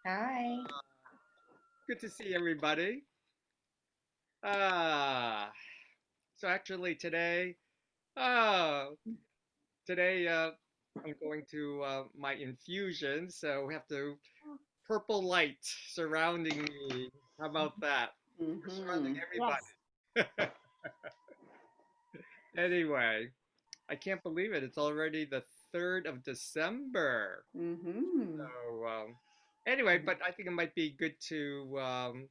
Hi. Good to see everybody. Uh, so actually uh, today I'm going to my infusion, so we have to purple light surrounding me. How about that? We're surrounding Yes. everybody. Anyway, I can't believe it. It's already the 3rd of December. So anyway, but I think it might be good to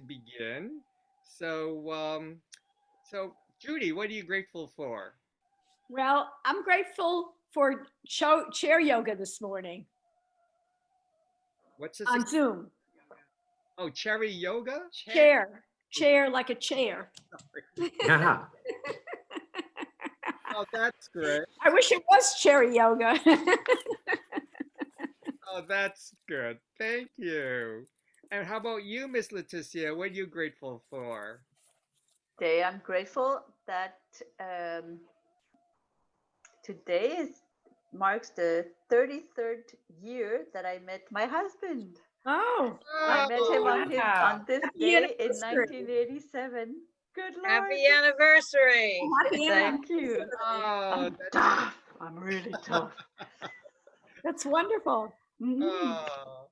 begin. So so Judy, what are you grateful for? Well, I'm grateful for chair yoga this morning What's this? on Zoom. Oh, cherry yoga? Chair like a chair. Yeah. Oh, that's great. I wish it was cherry yoga. Oh, that's good. Thank you. And how about you, Miss Leticia? What are you grateful for? Day, I'm grateful that um, today marks the 33rd year that I met my husband. Oh, I met him Wow. on this happy day in anniversary. 1987. Good Lord. Happy anniversary. Happy Thank you. Oh, I'm tough. I'm really tough. That's wonderful. oh.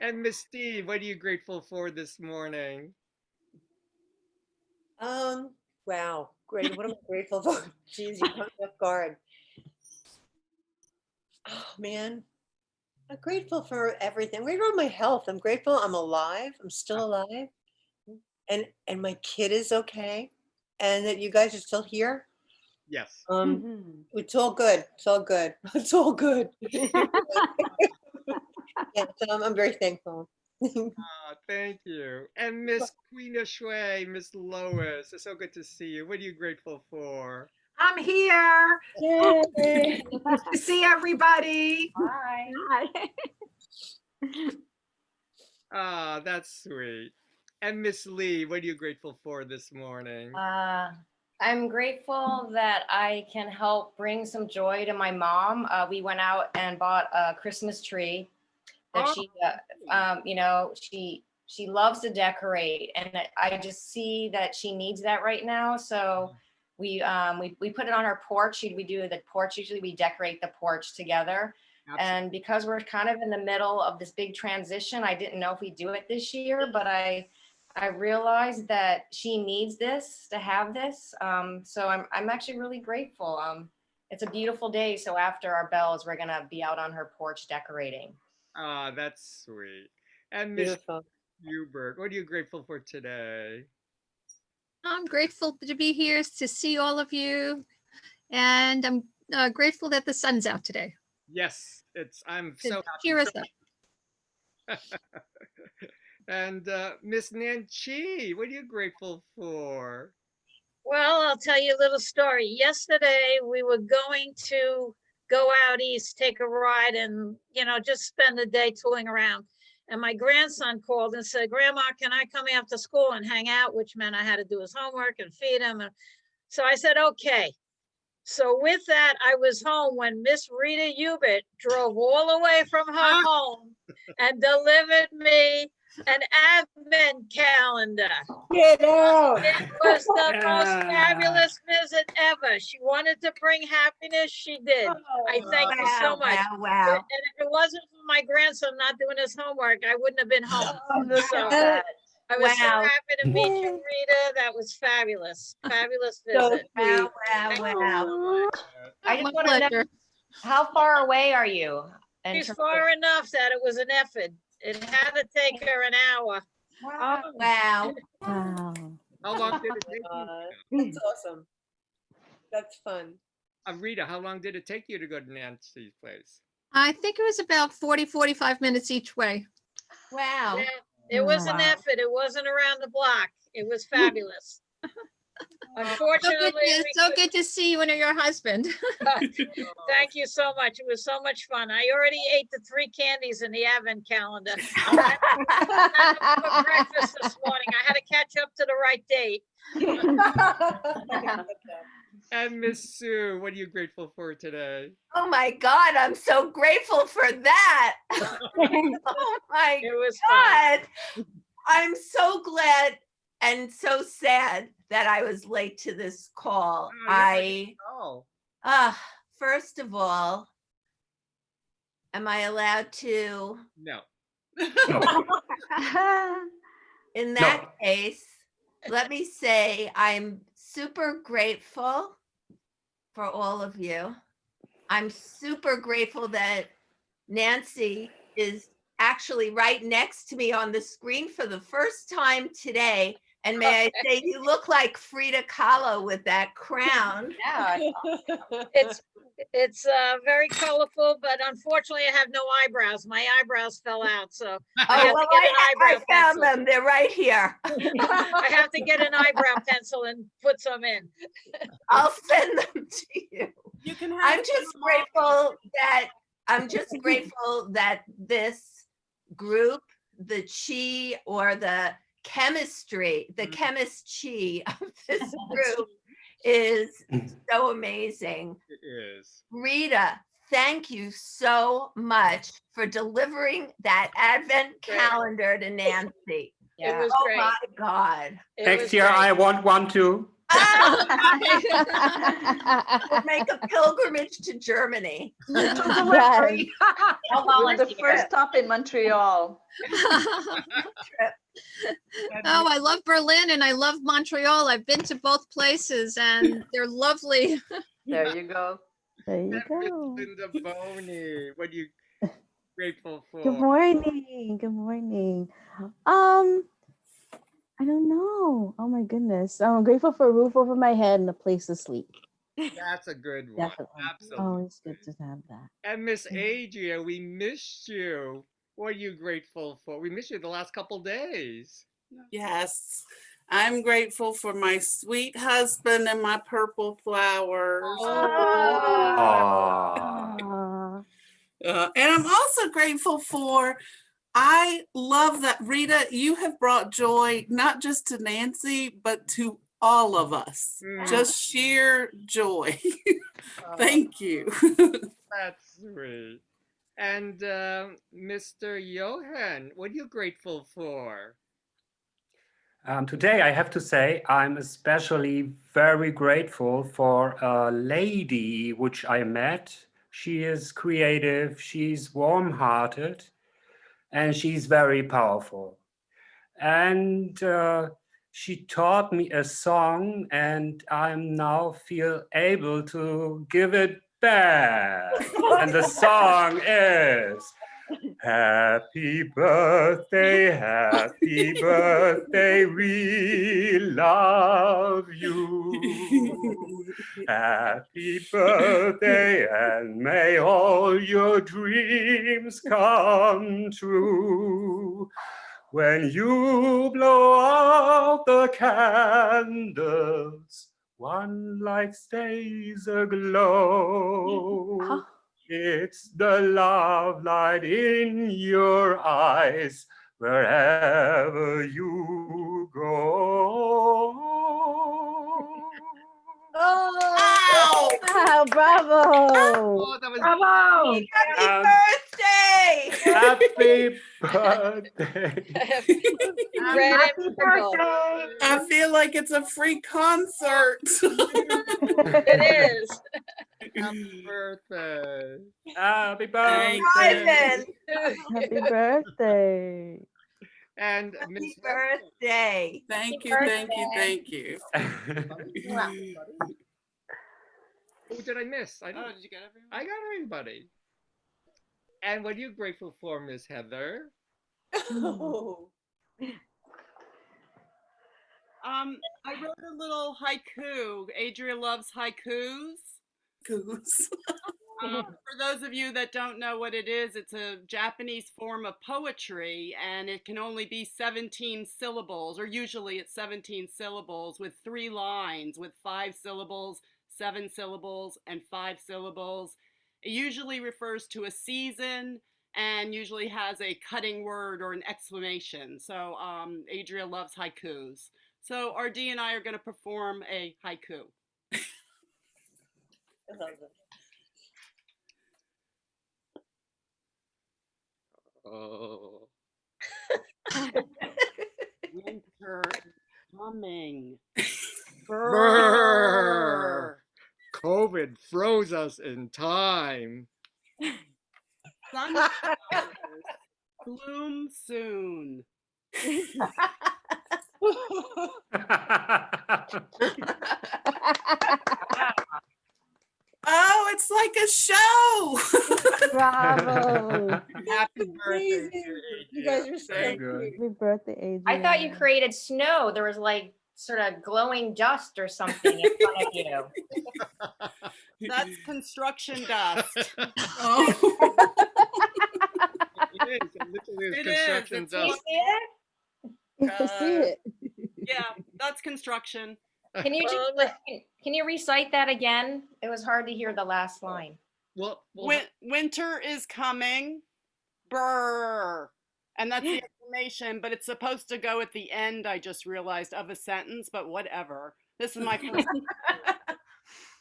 And Miss Steve, what are you grateful for this morning? Wow, great. What am I grateful for? Jeez, you caught me off guard. Oh man, I'm grateful for everything. I'm grateful for my health. I'm grateful I'm alive. I'm still alive. And my kid is okay. And that you guys are still here. Yes. It's all good. It's all good. It's all good. Yeah, so I'm very thankful. Thank you. And Miss Queen of Shui, Miss Lois, it's so good to see you. What are you grateful for? I'm here Yay. to see everybody. Hi. Hi. Ah, that's sweet. And Miss Lee, what are you grateful for this morning? I'm grateful that I can help bring some joy to my mom. We went out and bought a Christmas tree that she loves to decorate, and I just see that she needs that right now. So we put it on our porch. We do the porch. Usually we decorate the porch together. Absolutely. And because we're kind of in the middle of this big transition, I didn't know if we do it this year, but I realized that she needs this to have this. So I'm actually really grateful. It's a beautiful day. So after our bells, we're gonna be out on her porch decorating. Ah, that's sweet. And Miss Beautiful. Hubert, what are you grateful for today? I'm grateful to be here to see all of you, and I'm grateful that the sun's out today. Yes, I'm To so cheer us up. And Miss Nancy, what are you grateful for? Well, I'll tell you a little story. Yesterday, we were going to go out east, take a ride, and, just spend the day tooling around. And my grandson called and said, Grandma, can I come after school and hang out? Which meant I had to do his homework and feed him. And so I said, okay. So with that, I was home when Miss Rita Hubert drove all the way from her home and delivered me an advent calendar. Get out. It was the most fabulous visit ever. She wanted to bring happiness. She did. I thank you so much. Wow. And if it wasn't for my grandson not doing his homework, I wouldn't have been home. So I was so Wow. happy to meet you, Rita. That was fabulous. Fabulous So visit. sweet. Wow. I just My want to know, pleasure. how far away are you? in She's terms far enough that it was an effort. It had to take her an hour. Wow. Wow. How long did it take you? That's awesome. That's fun. Rita, how long did it take you to go to Nancy's place? I think it was about 45 minutes each way. Wow. Yeah, it was an effort. It wasn't around the block. It was fabulous. Unfortunately, So good to see you and your husband. thank you so much. It was so much fun. I already ate the 3 candies in the advent calendar. I had for breakfast this morning. I had to catch up to the right date. And Miss Sue, what are you grateful for today? Oh my God, I'm so grateful for that. Oh my It was fun. God. I'm so glad and so sad that I was late to this call. Oh, First of all, am I allowed to? no. In that case, let me say I'm super grateful for all of you. I'm super grateful that Nancy is actually right next to me on the screen for the first time today. And may I say, you look like Frida Kahlo with that crown. Yeah. It's very colorful, but unfortunately I have no eyebrows. My eyebrows fell out, so I Oh, have well, to get an I eyebrow found pencil. them. They're right here. I have to get an eyebrow pencil and put some in. I'll send them to you. You can have I'm just grateful that this group, the chi or the chemistry, the chemist chi of this group is so amazing. It is. Rita, thank you so much for delivering that advent calendar to Nancy. It was Oh great. my God. It Next was year, great. I want one too. We'll make a pilgrimage to Germany. With I'll the first stop in Montreal. Oh, I love Berlin and I love Montreal. I've been to both places and they're lovely. There you go. There you And Miss go. Linda Boney, what are you grateful for? Good morning. Good morning. I don't know. Oh my goodness. I'm grateful for a roof over my head and a place to sleep. That's a good one. Definitely. Absolutely. Always good to have that. And Miss Adria, we missed you. What are you grateful for? We missed you the last couple days. Yes. I'm grateful for my sweet husband and my purple flowers. Aw. And I'm also grateful for, I love that, Rita, you have brought joy not just to Nancy, but to all of us. Just sheer joy. Thank you. That's sweet. And Mr. Johan, what are you grateful for? Today, I have to say, I'm especially very grateful for a lady which I met. She is creative, she's warm-hearted, and she's very powerful. And she taught me a song, and I'm now feel able to give it back. And the song is Happy birthday, we love you. Happy birthday, and may all your dreams come true. When you blow out the candles, one light stays aglow. It's the love light in your eyes wherever you go. Oh, wow, bravo. Oh, that was Bravo. Happy birthday. Happy birthday. Red and purple. I feel like it's a free concert. It is. happy birthday. Happy birthday. Ivan. Happy birthday. And Happy Miss birthday. Thank you, thank you, thank you. Who did I miss? Did you get everybody? I got everybody. And what are you grateful for, Miss Heather? I wrote a little haiku. Adria loves haikus. For those of you that don't know what it is, it's a Japanese form of poetry, and it can only be 17 syllables, or usually it's 17 syllables with 3 lines with 5 syllables, 7 syllables, and 5 syllables. It usually refers to a season and usually has a cutting word or an exclamation. So Adria loves haikus. So RD and I are going to perform a haiku. I love them. Oh. Winter is coming. Brr. COVID froze us in time. Sunflowers bloom soon. Oh, it's like a show. Bravo. Happy birthday, dear You guys Adria. are so Thank cute. Happy birthday, Adrian. I thought you created snow. There was like sort of glowing dust or something in front of you. That's construction dust. Oh. It is. It literally is It is. construction It's Can you dust. see it? You can see it. Yeah, that's construction. Can you Well, can you recite that again? It was hard to hear the last line. Well, Winter is coming. Brr. And that's the explanation, but it's supposed to go at the end, I just realized, of a sentence, but whatever. This is my first.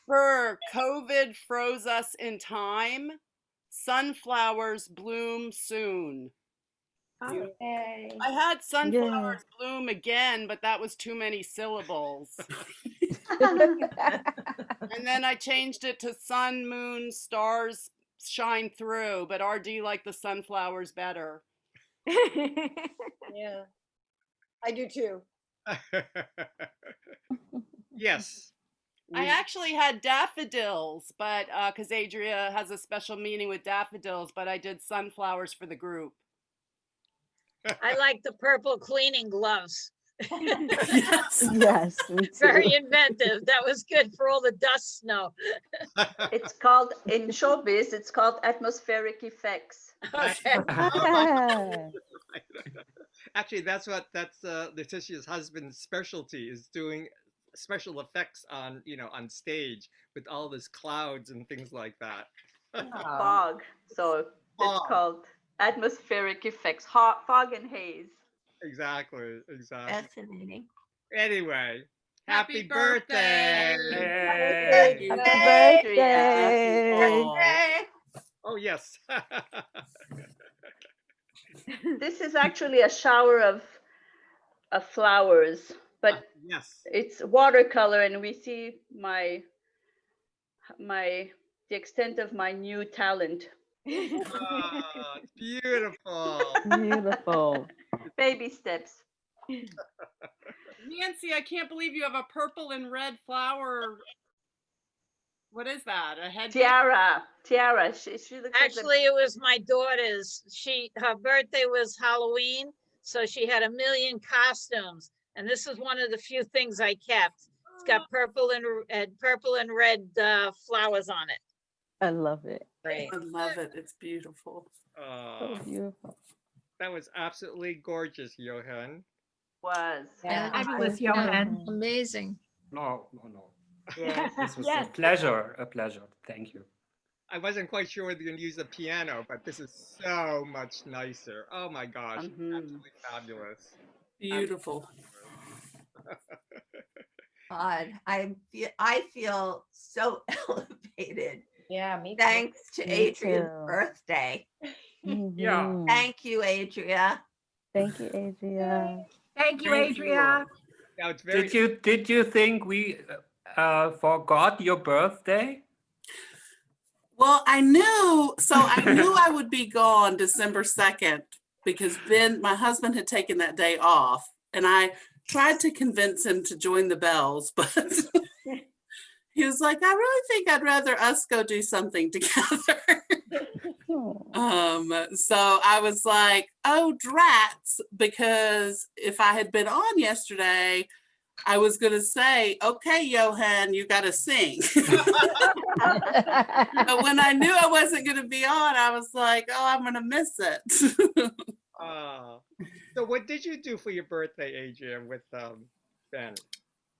Brr. COVID froze us in time. Sunflowers bloom soon. Okay. I had sunflowers bloom again, but that was too many syllables. And then I changed it to sun, moon, stars shine through, but RD liked the sunflowers better. Yeah. I do too. Yes. I actually had daffodils, but because Adria has a special meaning with daffodils, but I did sunflowers for the group. I like the purple cleaning gloves. Yes. Yes, me too. Very inventive. That was good for all the dust snow. It's called, in showbiz, it's called atmospheric effects. Okay. Ah, Actually, that's Letitia's husband's specialty, is doing special effects on on stage with all this clouds and things like that. Fog. So it's Fog. called atmospheric effects, fog and haze. Exactly. Fascinating. Anyway, happy birthday. birthday! happy Adria. birthday. Oh yes. This is actually a shower of flowers, but Yes. it's watercolor, and we see the extent of my new talent. Oh, it's beautiful. Beautiful. Baby steps. Nancy, I can't believe you have a purple and red flower. What is that? A head? Tiara. She looks like Actually, it was my daughter's. Her birthday was Halloween, so she had a million costumes, and this is one of the few things I kept. It's got purple and red flowers on it. I love it. Great. I love it. It's beautiful. So beautiful. That was absolutely gorgeous, Johan. was. Yeah. Fabulous, Johan. Amazing. No. Yes. This was Yes. a pleasure. A pleasure. Thank you. I wasn't quite sure whether you're going to use the piano, but this is so much nicer. Oh my gosh, absolutely fabulous. Beautiful. God, I feel so elevated. Yeah, me too. Thanks to Me Adrian's too. birthday. Yeah. Mhm. Thank you, Adria. Thank you, Adria. Thank you, Thank you. Adria. Now it's very. Did you think we forgot your birthday? Well, I knew I would be gone December 2nd because Ben, my husband, had taken that day off, and I tried to convince him to join the Bells, but he was like, I really think I'd rather us go do something together. So I was like, oh, drats, because if I had been on yesterday, I was going to say, okay, Johan, you got to sing. But when I knew I wasn't going to be on, I was like, oh, I'm going to miss it. So what did you do for your birthday, Adrian, with Ben?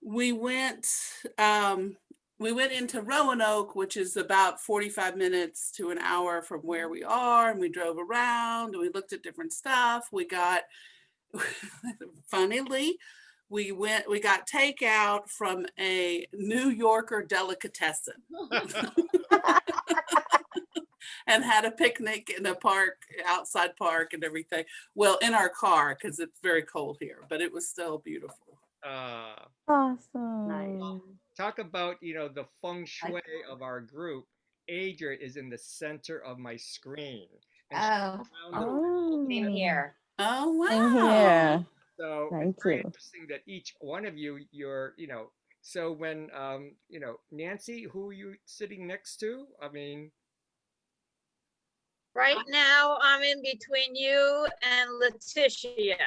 We went into Roanoke, which is about 45 minutes to an hour from where we are, and we drove around and we looked at different stuff. We got, funnily, we got takeout from a New Yorker delicatessen and had a picnic in a park, outside park and everything. Well, in our car, because it's very cold here, but it was still beautiful. Awesome. Talk about, the feng shui of our group. Adria is in the center of my screen. And she's around the world. Same here. Oh, wow. Same here. So Mine it's very too. interesting that each one of you, so when, Nancy, who are you sitting next to? I mean, Right now, I'm in between you and Letitia.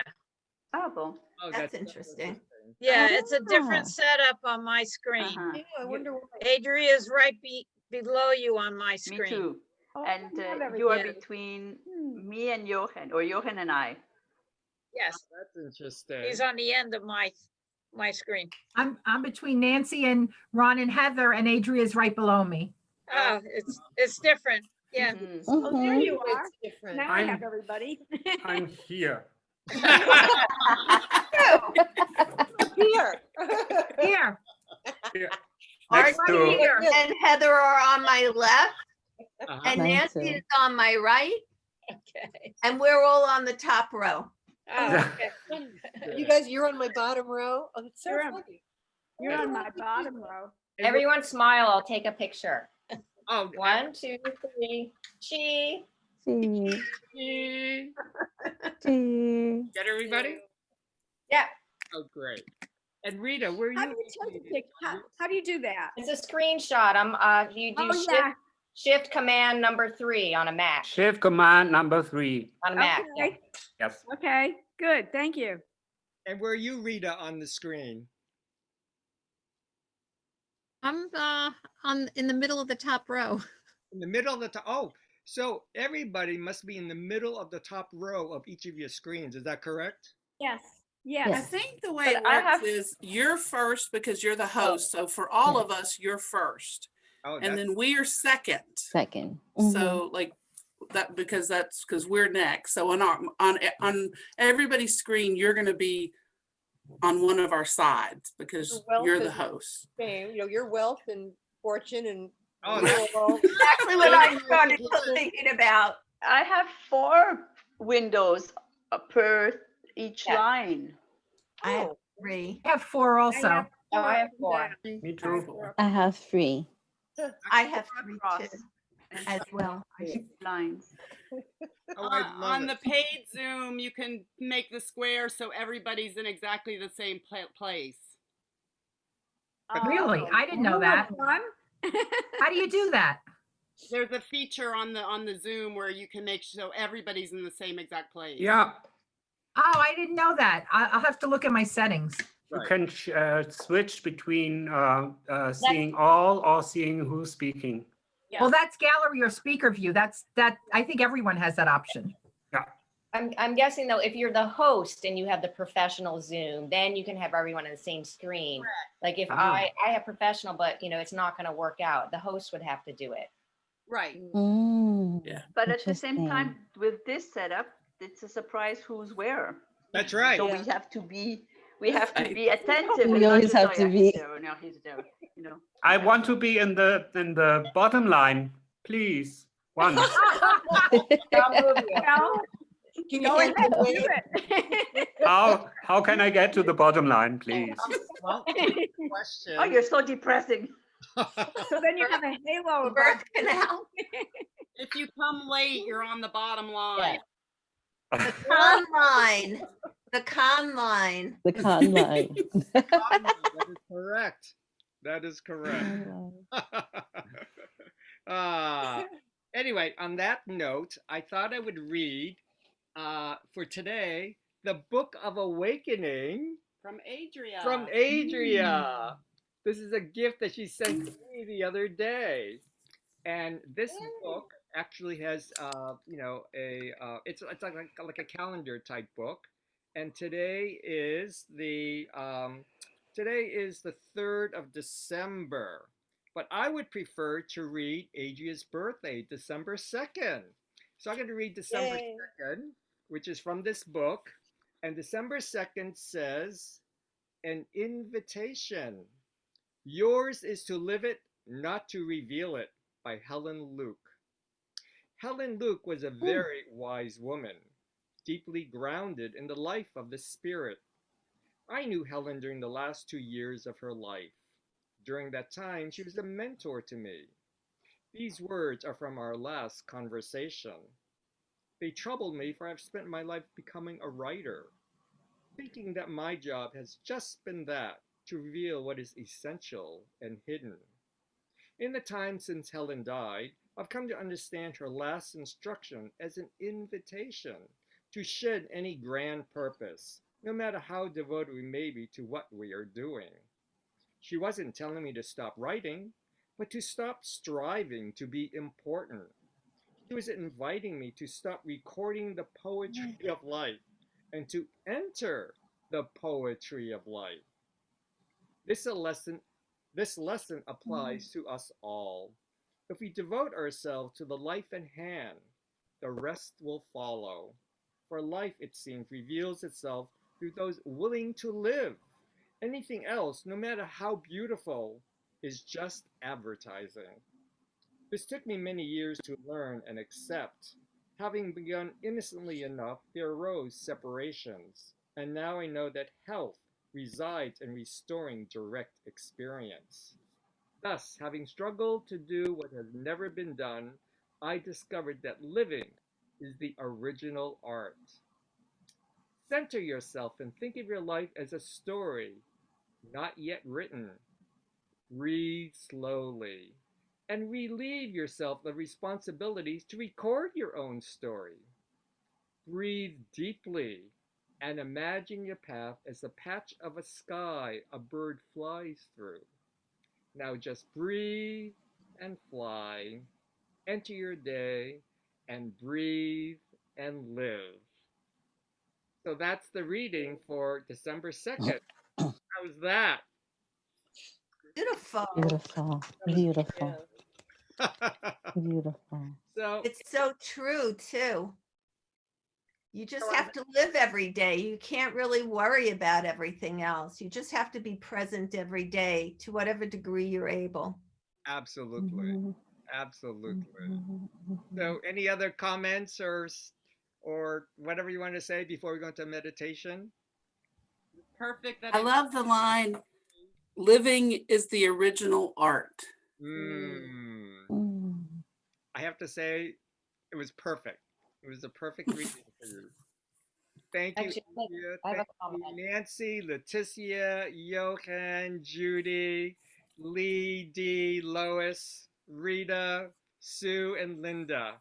Ah, bon. oh, That's interesting. Yeah, it's a Ah. different setup on my screen. Uh-huh. I wonder why. Adria's right below you on my Me screen. too. Oh, And I love you are everything. between me and Jochen, or Jochen and I. Yes, that's interesting. he's on the end of my screen. I'm between Nancy and Ron and Heather, and Adria's right below me. Oh, it's different. Yeah. Mhm. Oh, there Mhm. you are. It's different. Now I I'm- have everybody. I'm here. Here. Here, Here. Art Next to, here and Heather are on my left, Uh-huh. and Mine Nancy too. is on my right, Okay. and we're all on the top row. Oh, okay. You guys, you're on my bottom row. Oh, it's so You're on- funny. You're on my bottom row. Everyone smile. I'll take a picture. Oh, 1, 2, 3. Chi. See. Nancy. See. Get everybody? Yeah, Oh, great. And Rita, where are How you? do you take a located? pic? How do you do that? it's a screenshot. You do Oh, yeah. shift command number 3 on a Mac. shift command number 3. On a Mac. yeah. Okay. Yes. Okay. Good. Thank you. And where are you, Rita, on the screen? I'm in the middle of the top row. In the middle of the top. Oh, so everybody must be in the middle of the top row of each of your screens. Is that correct? Yes. I Yes. think the way it But I works have- is you're first because you're the host. So for all of us, you're first. Oh, And that's then we are second. Second. Mhm. So like that, because we're next. So on everybody's screen, you're going to be on one of our sides because Your you're wealth the is- host. Fame, your wealth and fortune and Oh, rural. Exactly what I started thinking about. I have 4 windows per each Yeah. line. I have Oh, 3. I have 4 also. Oh, I have 4. Me too. I have 3. I have 3 Across too, as well. lines. Oh, I love On it. the paid Zoom, you can make the square so everybody's in exactly the same place. Really? I didn't know that. Fun. How do you do that? There's a feature on the Zoom where you can make so everybody's in the same exact place. Yeah, Oh, I didn't know that. I'll have to look at my settings. you Right. can switch between seeing all or seeing who's speaking. Yeah. Well, that's gallery or speaker view. I think everyone has that option. I'm guessing though, if you're the host and you have the professional Zoom, then you can have everyone on the same screen. Like if Ah. I have professional, but it's not going to work out. The host would have to do it. Right. Mm. Yeah. But at the same Interesting. time, with this setup, it's a surprise who's where. That's right. So Yeah. we have to be Right. attentive. We and not always just, have "Oh, to yeah, be." he's there, no, he's there," you know. I want to be in the bottom line, please. Once. I'll move you. Well, can you go hand ahead, me do away? it. How can I get to the bottom line, please? Well, question. Oh, you're so depressing. So then you have a halo above. Birth canal. If you come late, you're on the bottom line. The con line. The con line. The con line. That is correct. That is correct. Con line. Anyway, on that note, I thought I would read for today the Book of Awakening From Adria. from Adria. This is a gift that she sent to me the other day, and this book actually has, it's like a calendar type book, and today is the 3rd of December. But I would prefer to read Adria's birthday, December 2nd. So I'm going to read December Yay. 2nd, which is from this book. And December 2nd says, an invitation. Yours is to live it, not to reveal it, by Helen Luke. Helen Luke was a very wise woman, deeply grounded in the life of the spirit. I knew Helen during the last 2 years of her life. During that time, she was a mentor to me. These words are from our last conversation. They troubled me, for I've spent my life becoming a writer, thinking that my job has just been that, to reveal what is essential and hidden. In the time since Helen died, I've come to understand her last instruction as an invitation to shed any grand purpose, no matter how devoted we may be to what we are doing. She wasn't telling me to stop writing, but to stop striving to be important. She was inviting me to stop recording the poetry of life and to enter the poetry of life. This a lesson this lesson applies to us all. If we devote ourselves to the life at hand, the rest will follow. For life, it seems, reveals itself through those willing to live. Anything else, no matter how beautiful, is just advertising. This took me many years to learn and accept. Having begun innocently enough, there arose separations, and now I know that health resides in restoring direct experience. Thus, having struggled to do what has never been done, I discovered that living is the original art. Center yourself and think of your life as a story, not yet written. Breathe slowly and relieve yourself the responsibilities to record your own story. Breathe deeply and imagine your path as a patch of a sky a bird flies through. Now just breathe and fly. Enter your day and breathe and live. So that's the reading for December 2nd. How's that? Beautiful. Beautiful. Beautiful. Beautiful. So It's so true, too. You just have to live every day. You can't really worry about everything else. You just have to be present every day to whatever degree you're able. absolutely. Absolutely. So any other comments or whatever you want to say before we go into meditation? Perfect. That I love the line, living is the original art. I have to say it was perfect. It was a perfect reading for you. Thank you, Actually, Andrea. I have a Thank you, comment. Nancy, Leticia, Johan, Judy, Lee, Dee, Lois, Rita, Sue, and Linda.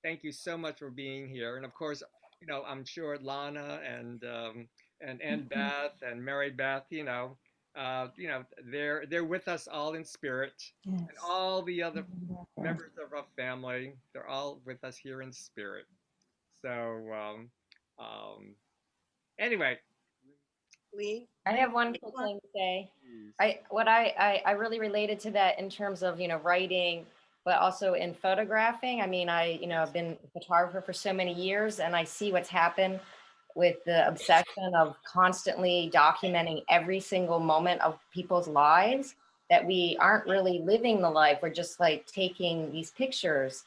Thank you so much for being here. And of course, I'm sure Lana and Beth and Mary Beth, they're with us all in spirit, and Yes. all the other members of our family, they're all with us here in spirit. So anyway, Lee? I have one quick thing to say. please. I really related to that in terms of, writing, but also in photographing. I mean, I've been a photographer for so many years, and I see what's happened with the obsession of constantly documenting every single moment of people's lives, that we aren't really living the life. We're just like taking these pictures.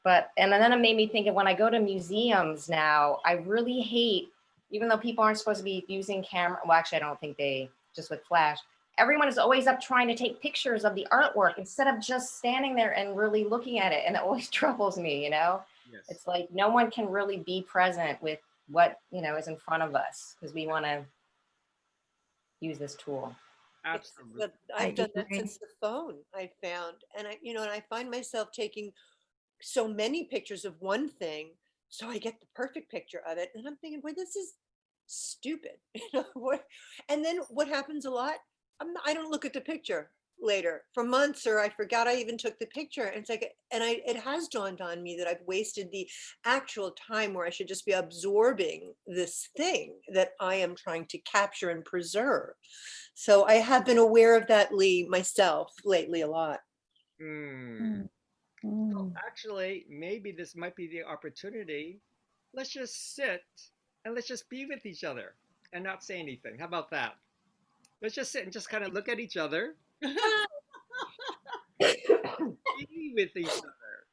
And then it made me think of when I go to museums now, I really hate, even though people aren't supposed to be using camera. Well, actually, I don't think they, just with flash. Everyone is always up trying to take pictures of the artwork instead of just standing there and really looking at it. And it always troubles me, Yes. It's like no one can really be present with what, is in front of us because we want to use this tool. Absolutely. But I've done that since the phone I found. And I find myself taking so many pictures of one thing, so I get the perfect picture of it. And I'm thinking, boy, this is stupid. And then what happens a lot, I don't look at the picture later for months, or I forgot I even took the picture. And it's like, it has dawned on me that I've wasted the actual time where I should just be absorbing this thing that I am trying to capture and preserve. So I have been aware of that, Lee, myself lately a lot. Well, actually, maybe this might be the opportunity. Let's just sit and let's just be with each other and not say anything. How about that? Let's just sit and just kind of look at each other, be with each other.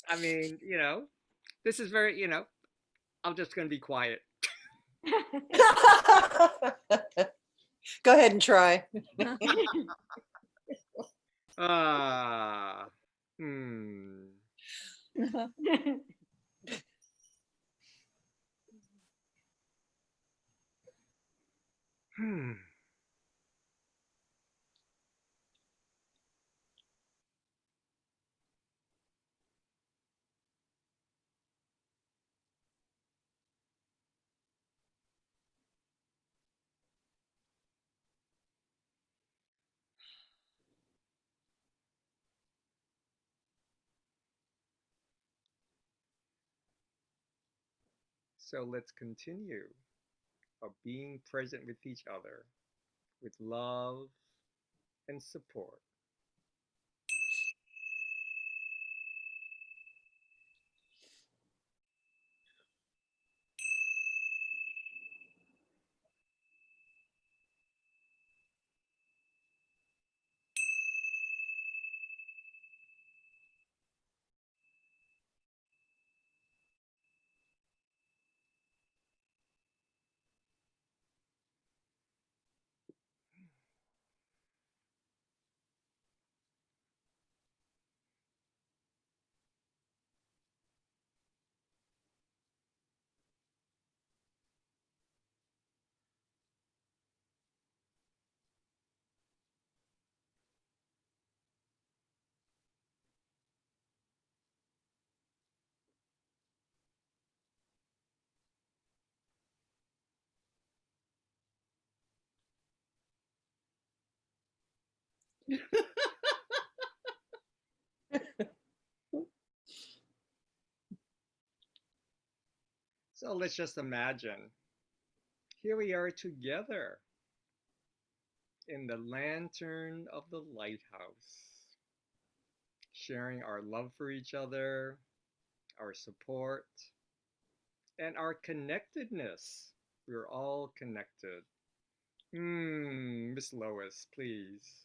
I mean, this is very, I'm just going to be quiet. Go ahead and try. Hmm. Hmm. So let's continue of being present with each other with love and support. So let's just imagine here we are together in the lantern of the lighthouse, sharing our love for each other, our support, and our connectedness. We're all connected. Miss Lois, please.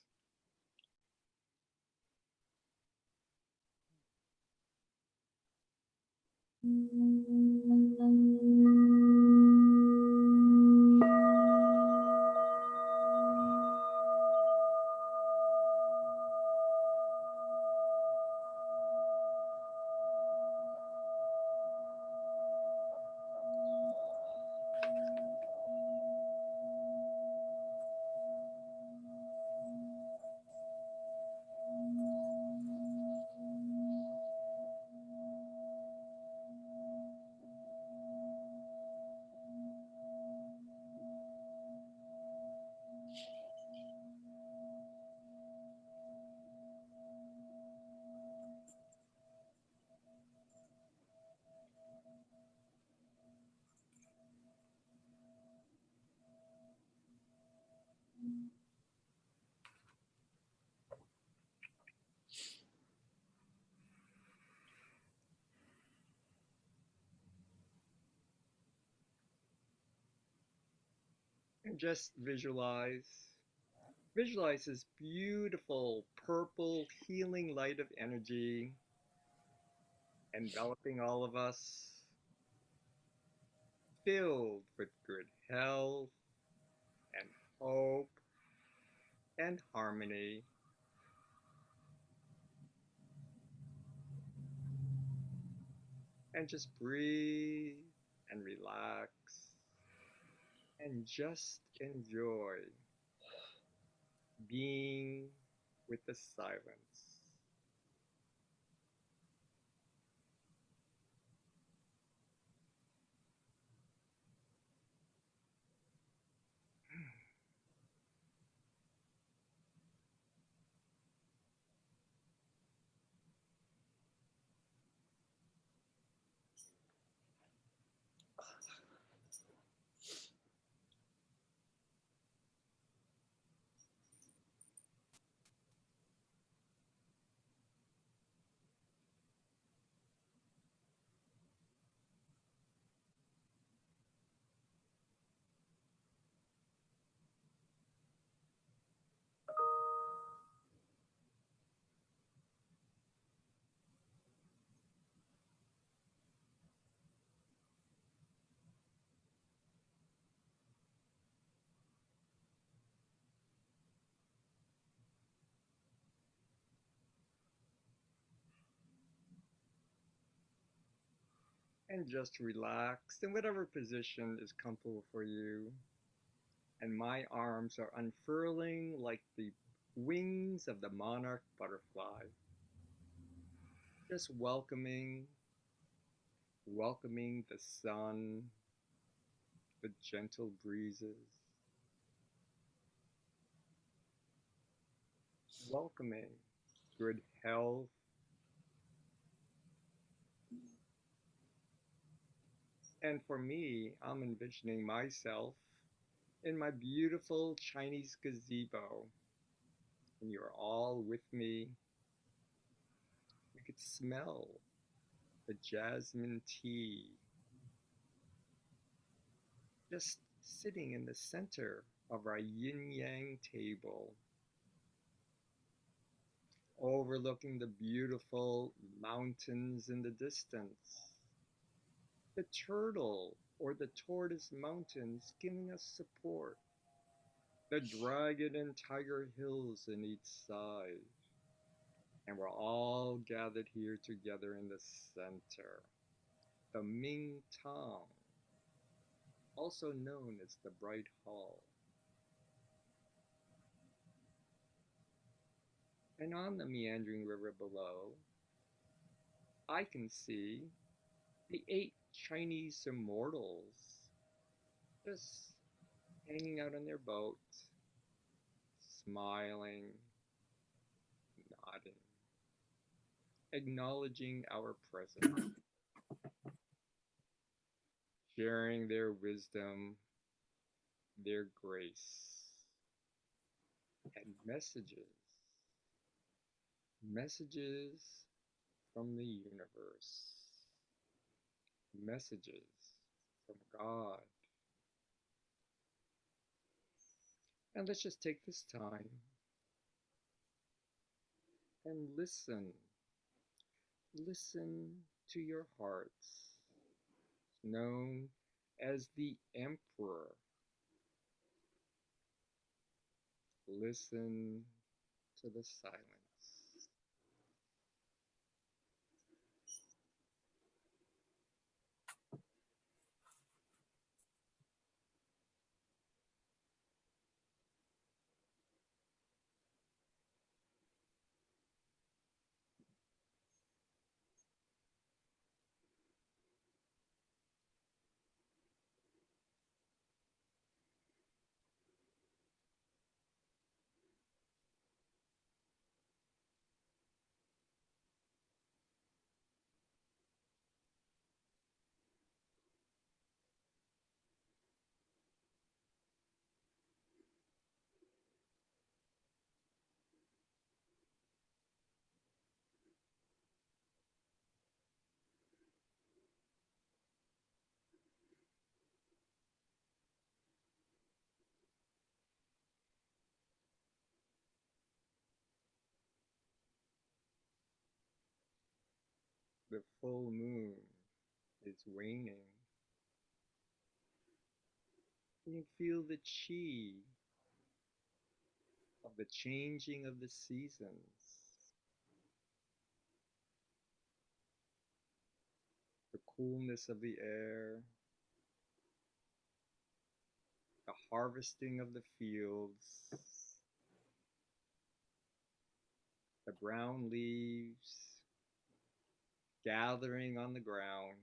And just visualize this beautiful purple healing light of energy enveloping all of us, filled with good health and hope and harmony. And just breathe and relax and just enjoy being with the silence. And just relax in whatever position is comfortable for you. And my arms are unfurling like the wings of the monarch butterfly. Just welcoming the sun, the gentle breezes, welcoming good health, and for me, I'm envisioning myself in my beautiful Chinese gazebo, and you're all with me. You could smell the jasmine tea just sitting in the center of our yin yang table, overlooking the beautiful mountains in the distance. The turtle or the tortoise mountains giving us support. The dragon and tiger hills in each side. And we're all gathered here together in the center. The Ming Tong, also known as the Bright Hall. And on the meandering river below, I can see the 8 Chinese immortals just hanging out on their boat, smiling, nodding, acknowledging our presence, sharing their wisdom, their grace, and messages from the universe, messages from God. And let's just take this time and listen to your hearts, known as the Emperor. Listen to the silence. The full moon is waning. You feel the chi of the changing of the seasons, the coolness of the air, the harvesting of the fields, the brown leaves gathering on the ground.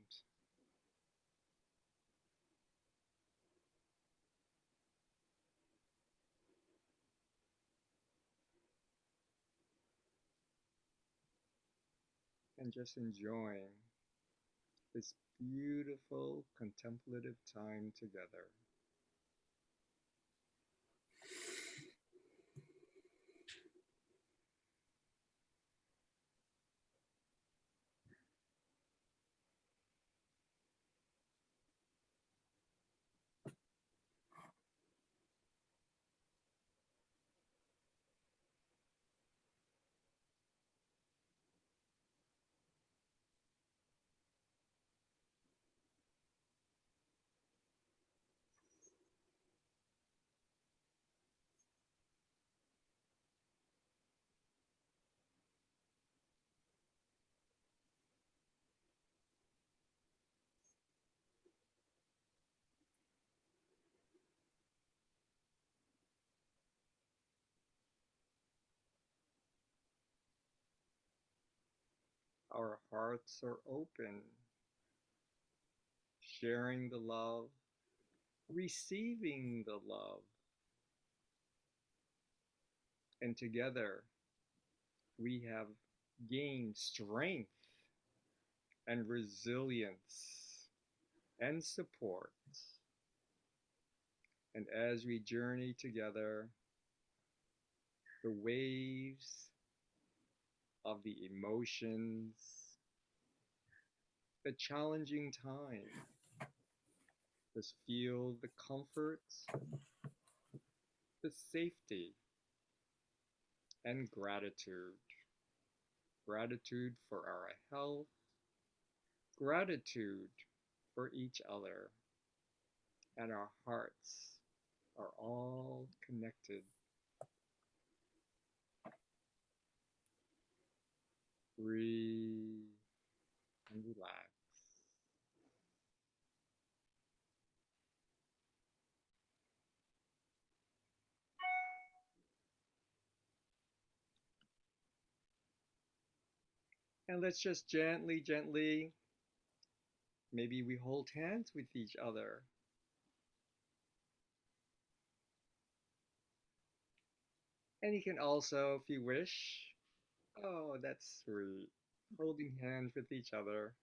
And just enjoying this beautiful contemplative time together. our hearts are open, sharing the love, receiving the love, and together we have gained strength and resilience and support. And as we journey together, the waves of the emotions, the challenging time, just feel the comfort, the safety, and gratitude. Gratitude for our health, gratitude for each other, and our hearts are all connected. Breathe and relax. And let's just gently, gently, maybe we hold hands with each other. And you can also, if you wish, oh, that's sweet, holding hands with each other,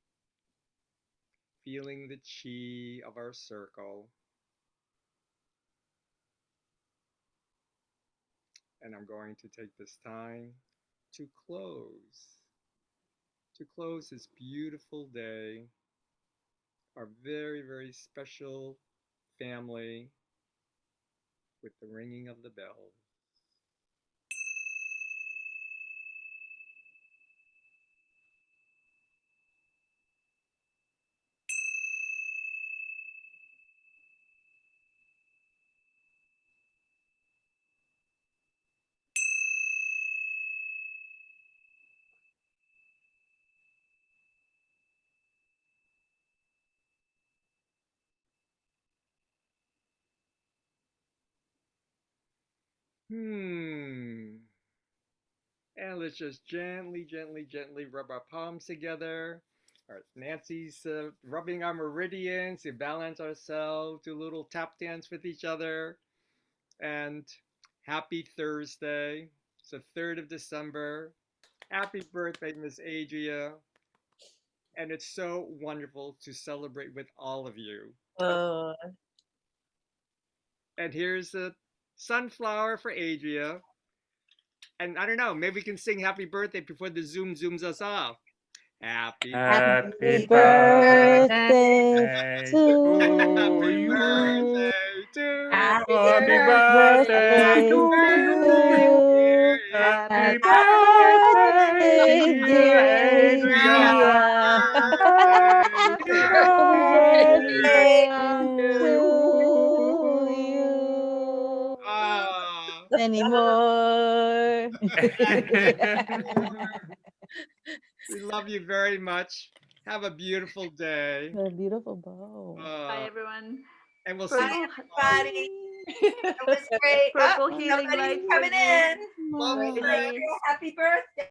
feeling the chi of our circle. And I'm going to take this time to close this beautiful day, our very, very special family, with the ringing of the bell. And let's just gently, gently, gently rub our palms together. All right, Nancy's rubbing our meridians to balance ourselves, do a little tap dance with each other. And happy Thursday. It's the 3rd of December. Happy birthday, Miss Adria. And it's so wonderful to celebrate with all of you. And here's a sunflower for Adria. And I don't know, maybe we can sing happy birthday before the Zoom zooms us off. Happy Happy birthday birthday to you. Happy Happy birthday birthday to you. you. Happy Happy birthday, birthday, dear dear Adria. Adria. Happy Happy birthday birthday to to you. you. Anymore. We love you very much. Have a beautiful day. A beautiful bow. Bye, everyone. And we'll Bye, see everybody. It was great. Purple Oh, healing somebody's light for coming you. in. Love Wish you. Adria happy birthday.